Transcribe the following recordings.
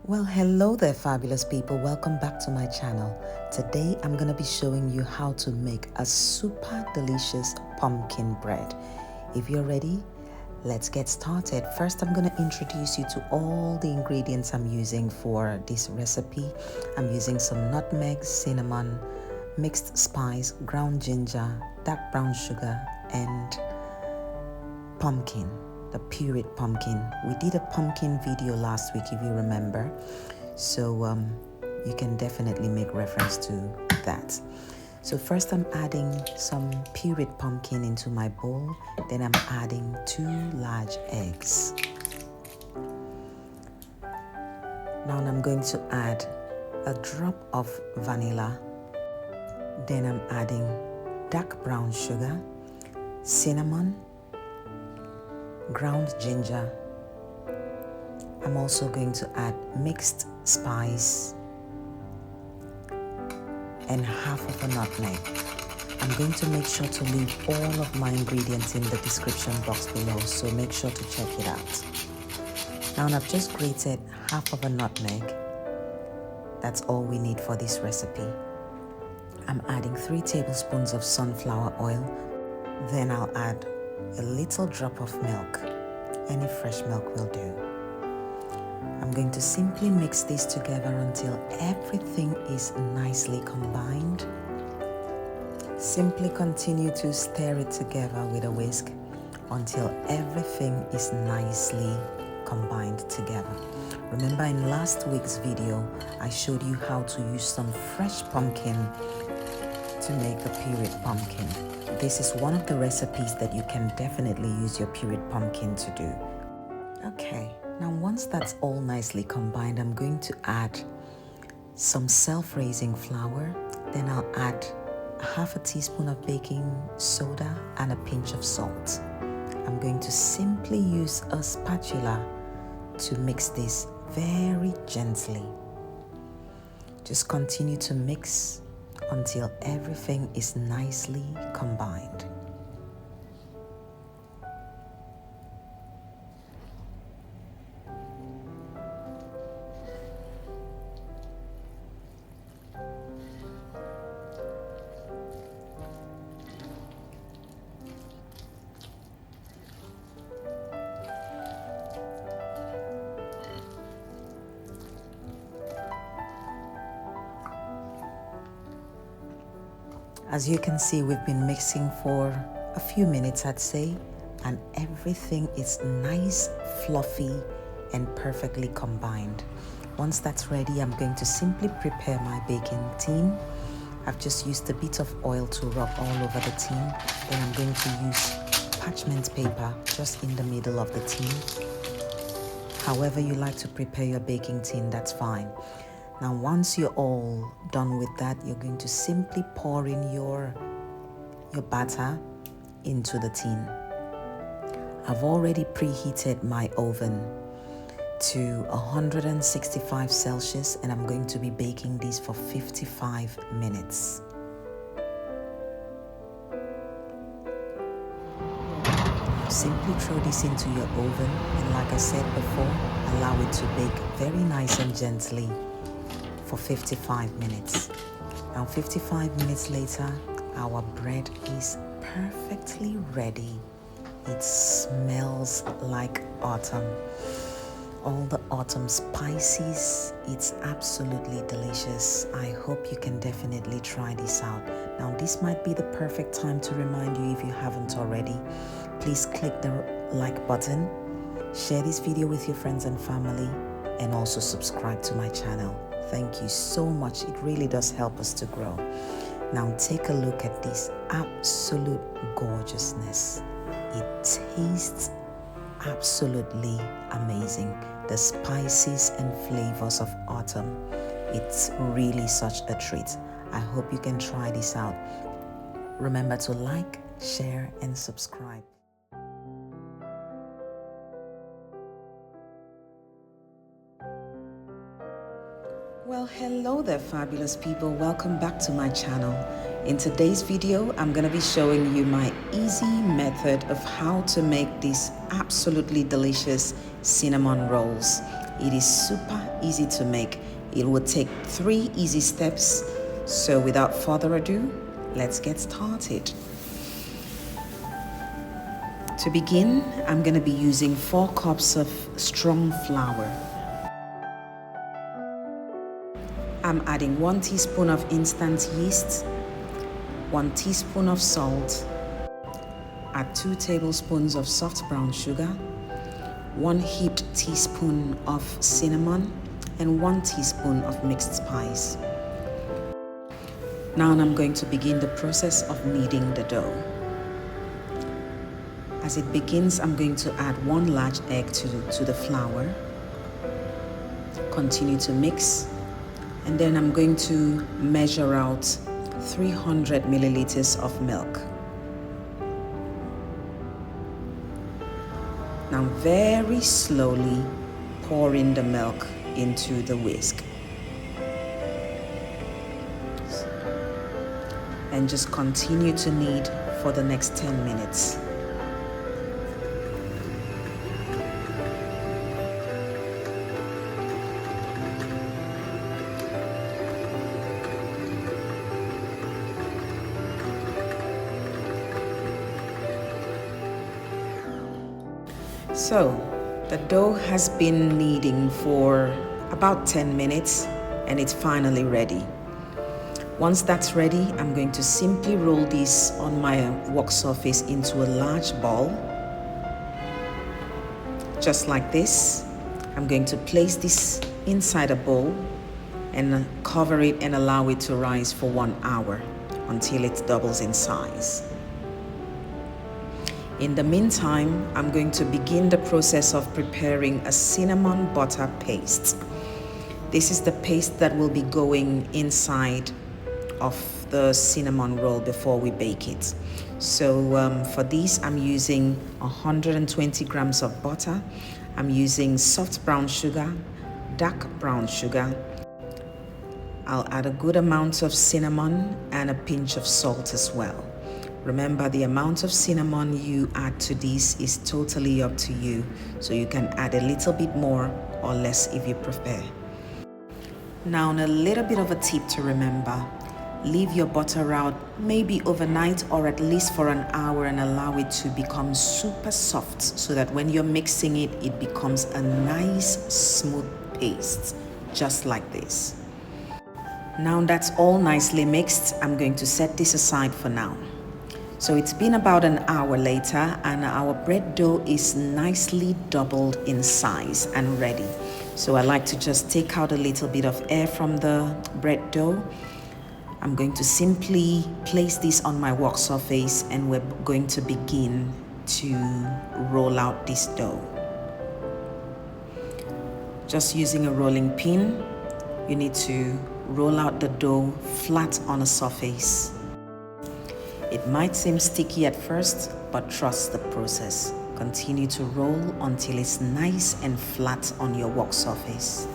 Well, hello there, fabulous people. Welcome back to my channel. Today, I'm going to be showing you how to make a super delicious pumpkin bread. If you're ready, let's get started. First, I'm going to introduce you to all the ingredients I'm using for this recipe. I'm using some nutmeg, cinnamon, mixed spice, ground ginger, dark brown sugar, and pumpkin, the pureed pumpkin. We did a pumpkin video last week, if you remember, so you can definitely make reference to that. So first I'm adding some pureed pumpkin into my bowl, then I'm adding 2 large eggs. Now I'm going to add a drop of vanilla, then I'm adding dark brown sugar, cinnamon, ground ginger. I'm also going to add mixed spice and half of a nutmeg. I'm going to make sure to leave all of my ingredients in the description box below, so make sure to check it out. Now I've just grated half of a nutmeg. That's all we need for this recipe. I'm adding 3 tablespoons of sunflower oil. Then I'll add a little drop of milk. Any fresh milk will do. I'm going to simply mix this together until everything is nicely combined. Simply continue to stir it together with a whisk until everything is nicely combined together. Remember, in last week's video, I showed you how to use some fresh pumpkin to make the pureed pumpkin. This is one of the recipes that you can definitely use your pureed pumpkin to do. Okay, now once that's all nicely combined, I'm going to add some self-raising flour. Then I'll add half a teaspoon of baking soda and a pinch of salt. I'm going to simply use a spatula to mix this very gently. Just continue to mix until everything is nicely combined. As you can see, we've been mixing for a few minutes, I'd say, and everything is nice, fluffy, and perfectly combined. Once that's ready, I'm going to simply prepare my baking tin. I've just used a bit of oil to rub all over the tin. Then I'm going to use parchment paper just in the middle of the tin. However you like to prepare your baking tin, that's fine. Now, once you're all done with that, you're going to simply pour in your batter into the tin. I've already preheated my oven to 165 Celsius, and I'm going to be baking this for 55 minutes. Simply throw this into your oven, and like I said before, allow it to bake very nice and gently for 55 minutes. Now 55 minutes later, our bread is perfectly ready. It smells like autumn. All the autumn spices, it's absolutely delicious. I hope you can definitely try this out. Now this might be the perfect time to remind you, if you haven't already, please click the like button, share this video with your friends and family, and also subscribe to my channel. Thank you so much. It really does help us to grow. Now take a look at this absolute gorgeousness. It tastes absolutely amazing. The spices and flavors of autumn. It's really such a treat. I hope you can try this out. Remember to like, share, and subscribe. Well, hello there, fabulous people. Welcome back to my channel. In today's video, I'm going to be showing you my easy method of how to make these absolutely delicious cinnamon rolls. It is super easy to make. It will take 3 easy steps. So without further ado, let's get started. To begin, I'm going to be using 4 cups of strong flour. I'm adding 1 teaspoon of instant yeast, 1 teaspoon of salt, add 2 tablespoons of soft brown sugar, 1 heaped teaspoon of cinnamon, and 1 teaspoon of mixed spice. Now I'm going to begin the process of kneading the dough. As it begins, I'm going to add 1 large egg to the flour. Continue to mix, and then I'm going to measure out 300 milliliters of milk. Now very slowly pour in the milk into the whisk. And just continue to knead for the next 10 minutes. So the dough has been kneading for about 10 minutes and it's finally ready. Once that's ready, I'm going to simply roll this on my work surface into a large ball. Just like this. I'm going to place this inside a bowl and cover it and allow it to rise for 1 hour until it doubles in size. In the meantime, I'm going to begin the process of preparing a cinnamon butter paste. This is the paste that will be going inside of the cinnamon roll before we bake it. So for this, I'm using 120 grams of butter. I'm using soft brown sugar, dark brown sugar. I'll add a good amount of cinnamon and a pinch of salt as well. Remember, the amount of cinnamon you add to this is totally up to you, so you can add a little bit more or less if you prefer. Now, a little bit of a tip to remember. Leave your butter out maybe overnight or at least for an hour and allow it to become super soft so that when you're mixing it, it becomes a nice smooth paste, just like this. Now that's all nicely mixed, I'm going to set this aside for now. So it's been about an hour later and our bread dough is nicely doubled in size and ready. So I like to just take out a little bit of air from the bread dough. I'm going to simply place this on my work surface and we're going to begin to roll out this dough. Just using a rolling pin, you need to roll out the dough flat on a surface. It might seem sticky at first, but trust the process. Continue to roll until it's nice and flat on your work surface.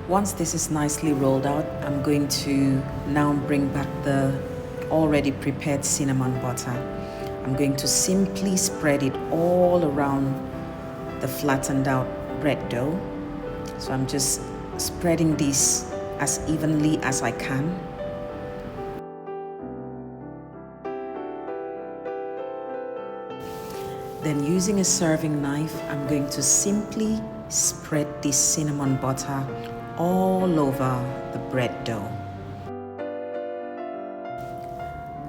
Once this is nicely rolled out, I'm going to now bring back the already prepared cinnamon butter. I'm going to simply spread it all around the flattened out bread dough. So I'm just spreading this as evenly as I can. Then using a serving knife, I'm going to simply spread this cinnamon butter all over the bread dough.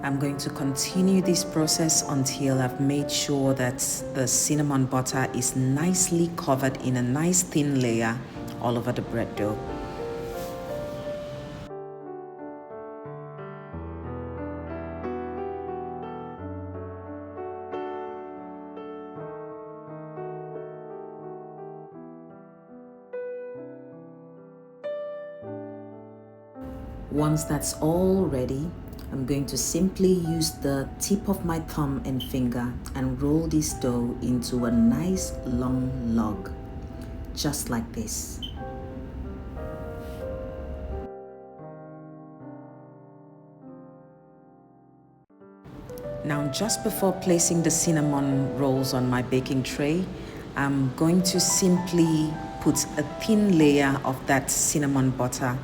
I'm going to continue this process until I've made sure that the cinnamon butter is nicely covered in a nice thin layer all over the bread dough. Once that's all ready, I'm going to simply use the tip of my thumb and finger and roll this dough into a nice long log, just like this. Now, just before placing the cinnamon rolls on my baking tray, I'm going to simply put a thin layer of that cinnamon butter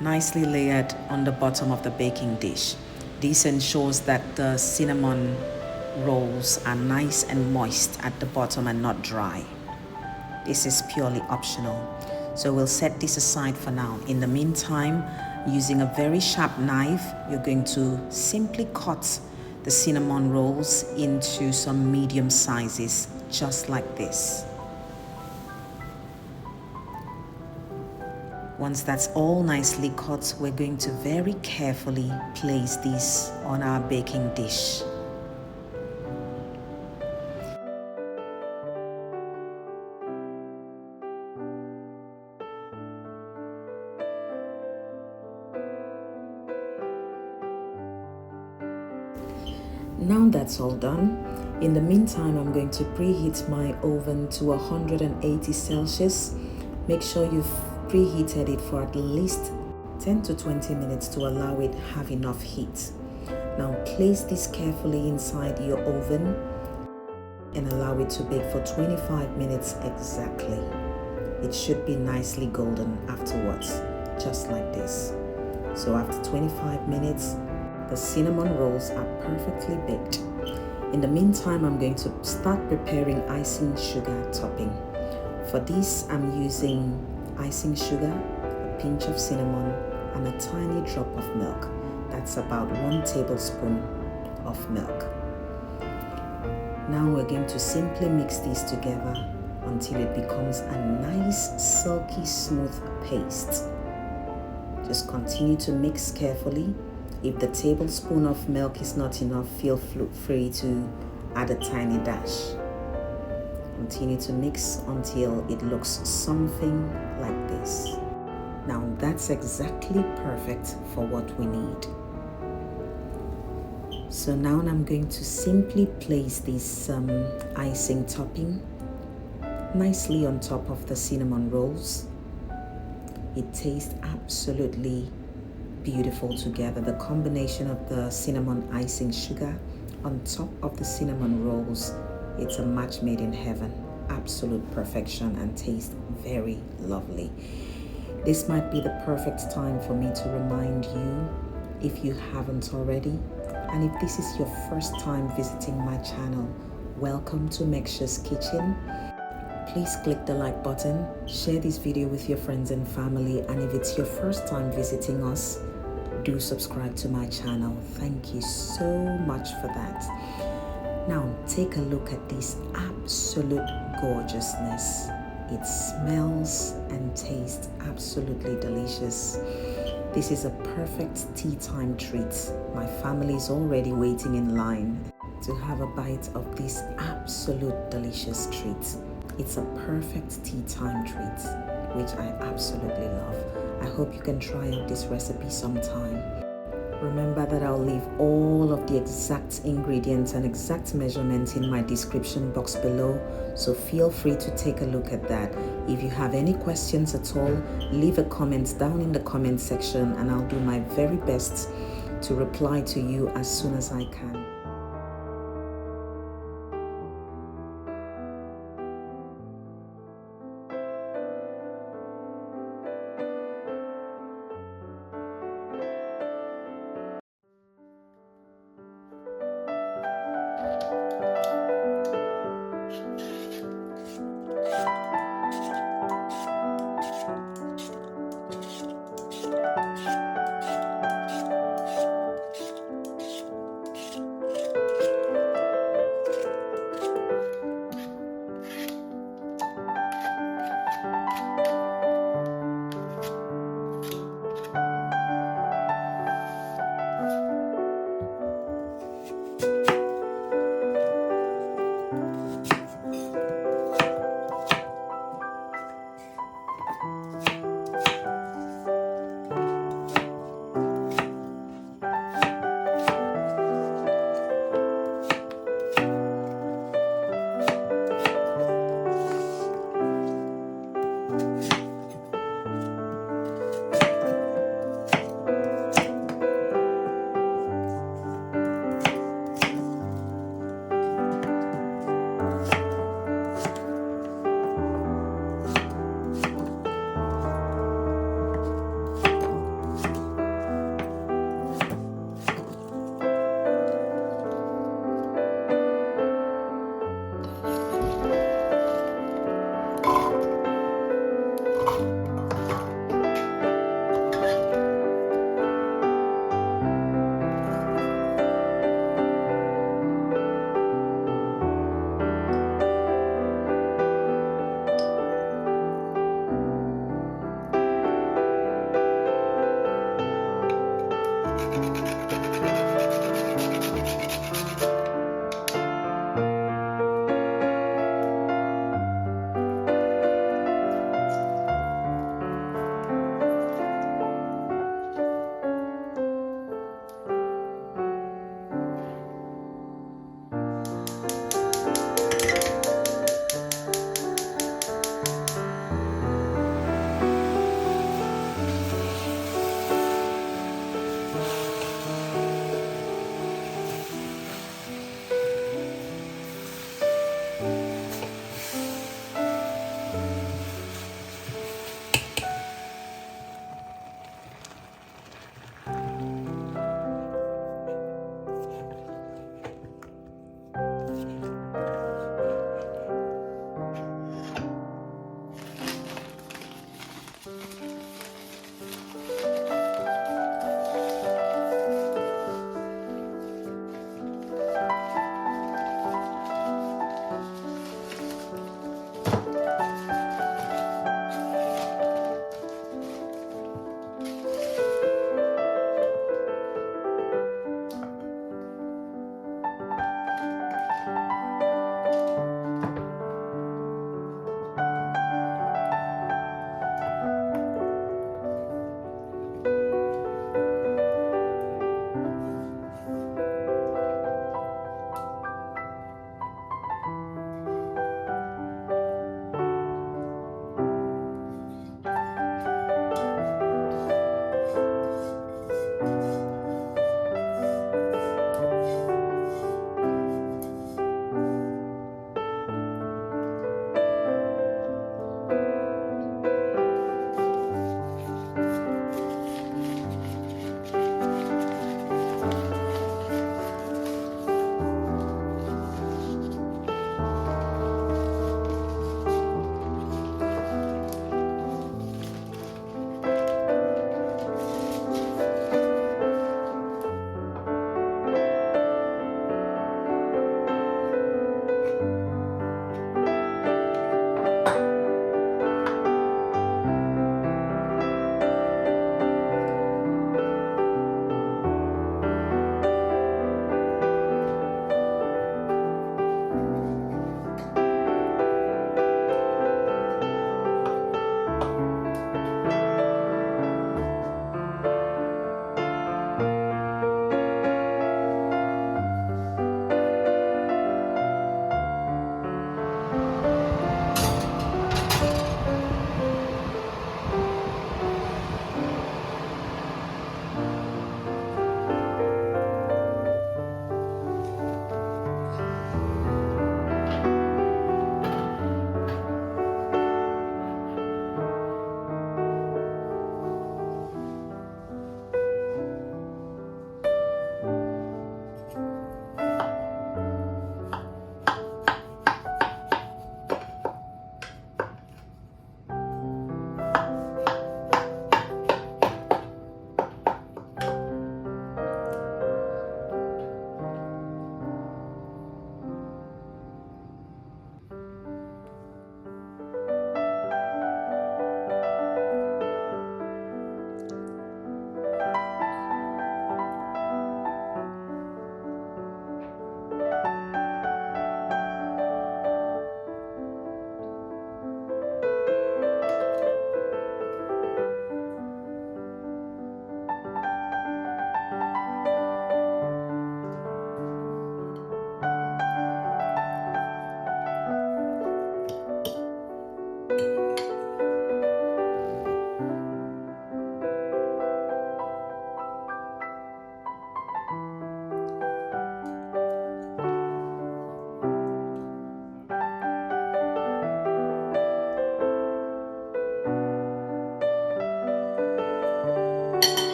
nicely layered on the bottom of the baking dish. This ensures that the cinnamon rolls are nice and moist at the bottom and not dry. This is purely optional, so we'll set this aside for now. In the meantime, using a very sharp knife, you're going to simply cut the cinnamon rolls into some medium sizes, just like this. Once that's all nicely cut, we're going to very carefully place this on our baking dish. Now that's all done. In the meantime, I'm going to preheat my oven to 180 Celsius. Make sure you've preheated it for at least 10 to 20 minutes to allow it have enough heat. Now place this carefully inside your oven and allow it to bake for 25 minutes exactly. It should be nicely golden afterwards, just like this. So after 25 minutes, the cinnamon rolls are perfectly baked. In the meantime, I'm going to start preparing icing sugar topping. For this, I'm using icing sugar, a pinch of cinnamon, and a tiny drop of milk. That's about 1 tablespoon of milk. Now we're going to simply mix these together until it becomes a nice, silky, smooth paste. Just continue to mix carefully. If the tablespoon of milk is not enough, feel free to add a tiny dash. Continue to mix until it looks something like this. Now that's exactly perfect for what we need. So now I'm going to simply place this icing topping nicely on top of the cinnamon rolls. It tastes absolutely beautiful together. The combination of the cinnamon icing sugar on top of the cinnamon rolls, it's a match made in heaven. Absolute perfection and taste very lovely. This might be the perfect time for me to remind you, if you haven't already, and if this is your first time visiting my channel, welcome to Megshaw's Kitchen. Please click the like button, share this video with your friends and family, and if it's your first time visiting us, do subscribe to my channel. Thank you so much for that. Now take a look at this absolute gorgeousness. It smells and tastes absolutely delicious. This is a perfect tea time treat. My family is already waiting in line to have a bite of this absolute delicious treat. It's a perfect tea time treat, which I absolutely love. I hope you can try out this recipe sometime. Remember that I'll leave all of the exact ingredients and exact measurements in my description box below, so feel free to take a look at that. If you have any questions at all, leave a comment down in the comment section and I'll do my very best to reply to you as soon as I can.